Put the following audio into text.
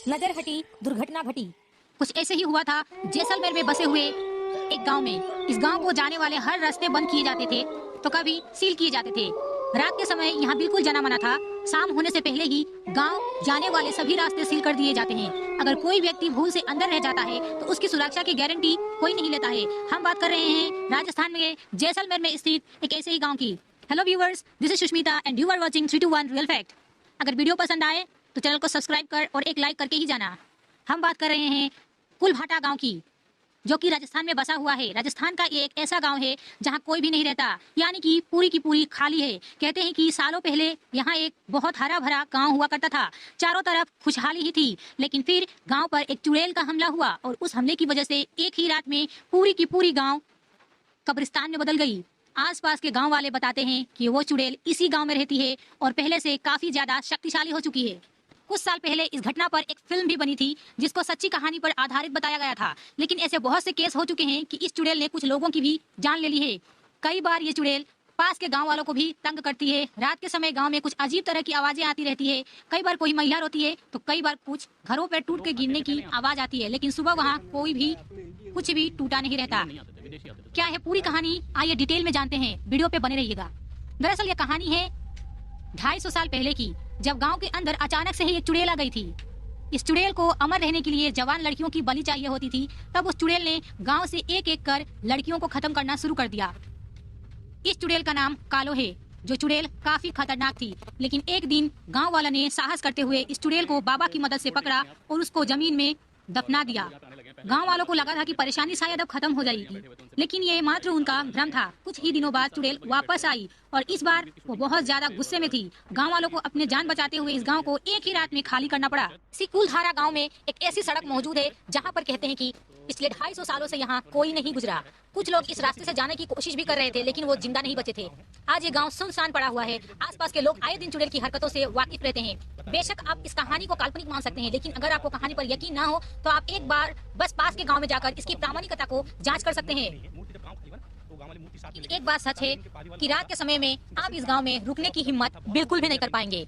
नजर हटी, दुर्घटना घटी। कुछ ऐसे ही हुआ था जैसलमेर में बसे हुए एक गांव में। इस गांव को जाने वाले हर रास्ते बंद किए जाते थे तो कभी सील किए जाते थे। रात के समय यहाँ बिल्कुल जाना मना था। शाम होने से पहले ही गांव जाने वाले सभी रास्ते सील कर दिए जाते हैं। अगर कोई व्यक्ति भूल से अंदर रह जाता है तो उसकी सुरक्षा की गारंटी कोई नहीं लेता है। हम बात कर रहे हैं राजस्थान में जैसलमेर में स्थित एक ऐसे ही गाँव की। Hello viewers, this is Sushmita and you are watching 321 real fact. अगर वीडियो पसंद आए तो चैनल को सब्सक्राइब कर और एक लाइक करके ही जाना। हम बात कर रहे हैं कुलभाटा गांव की, जो कि राजस्थान में बसा हुआ है। राजस्थान का ये एक ऐसा गांव है जहां कोई भी नहीं रहता, यानी कि पूरी की पूरी खाली है। कहते हैं कि सालों पहले यहाँ एक बहुत हरा भरा गांव हुआ करता था, चारों तरफ खुशहाली ही थी। लेकिन फिर गांव पर एक चुड़ैल का हमला हुआ और उस हमले की वजह से एक ही रात में पूरी की पूरी गांव कब्रिस्तान में बदल गई। आसपास के गांव वाले बताते हैं कि वो चुड़ैल इसी गांव में रहती है और पहले से काफी ज्यादा शक्तिशाली हो चुकी है। कुछ साल पहले इस घटना पर एक फिल्म भी बनी थी जिसको सच्ची कहानी पर आधारित बताया गया था। लेकिन ऐसे बहुत से केस हो चुके हैं कि इस चुड़ैल ने कुछ लोगों की भी जान ले ली है। कई बार ये चुड़ैल पास के गांव वालों को भी तंग करती है। रात के समय गांव में कुछ अजीब तरह की आवाजें आती रहती है। कई बार कोई महिला रोती है तो कई बार कुछ घरों पर टूट के गिरने की आवाज आती है, लेकिन सुबह वहाँ कोई भी कुछ भी टूटा नहीं रहता। क्या है पूरी कहानी, आइए डिटेल में जानते हैं, वीडियो पे बने रहिएगा। दरअसल ये कहानी है 250 साल पहले की, जब गांव के अंदर अचानक से ही एक चुड़ैल आ गई थी। इस चुड़ैल को अमर रहने के लिए जवान लड़कियों की बलि चाहिए होती थी। तब उस चुड़ैल ने गांव से एक एक कर लड़कियों को खत्म करना शुरू कर दिया। इस चुड़ैल का नाम कालो है। जो चुड़ैल काफी खतरनाक थी, लेकिन एक दिन गांव वालों ने साहस करते हुए इस चुड़ैल को बाबा की मदद से पकड़ा और उसको जमीन में दफना दिया। गांव वालों को लगा था कि परेशानी शायद अब खत्म हो जाएगी, लेकिन ये मात्र उनका भ्रम था। कुछ ही दिनों बाद चुड़ैल वापस आई और इस बार वो बहुत ज्यादा गुस्से में थी। गांव वालों को अपने जान बचाते हुए इस गांव को एक ही रात में खाली करना पड़ा। इसी कुलधारा गांव में एक ऐसी सड़क मौजूद है जहां पर कहते हैं कि पिछले 250 सालों से यहाँ कोई नहीं गुजरा। कुछ लोग इस रास्ते से जाने की कोशिश भी कर रहे थे, लेकिन वो जिंदा नहीं बचे थे। आज ये गांव सुनसान पड़ा हुआ है। आसपास के लोग आए दिन चुड़ैल की हरकतों से वाकिफ रहते हैं। बेशक आप इस कहानी को काल्पनिक मान सकते हैं, लेकिन अगर आपको कहानी पर यकीन ना हो तो आप एक बार बस पास के गांव में जाकर इसकी प्रामाणिकता को जांच कर सकते हैं। एक बात सच है कि रात के समय में आप इस गांव में रुकने की हिम्मत बिल्कुल भी नहीं कर पाएंगे।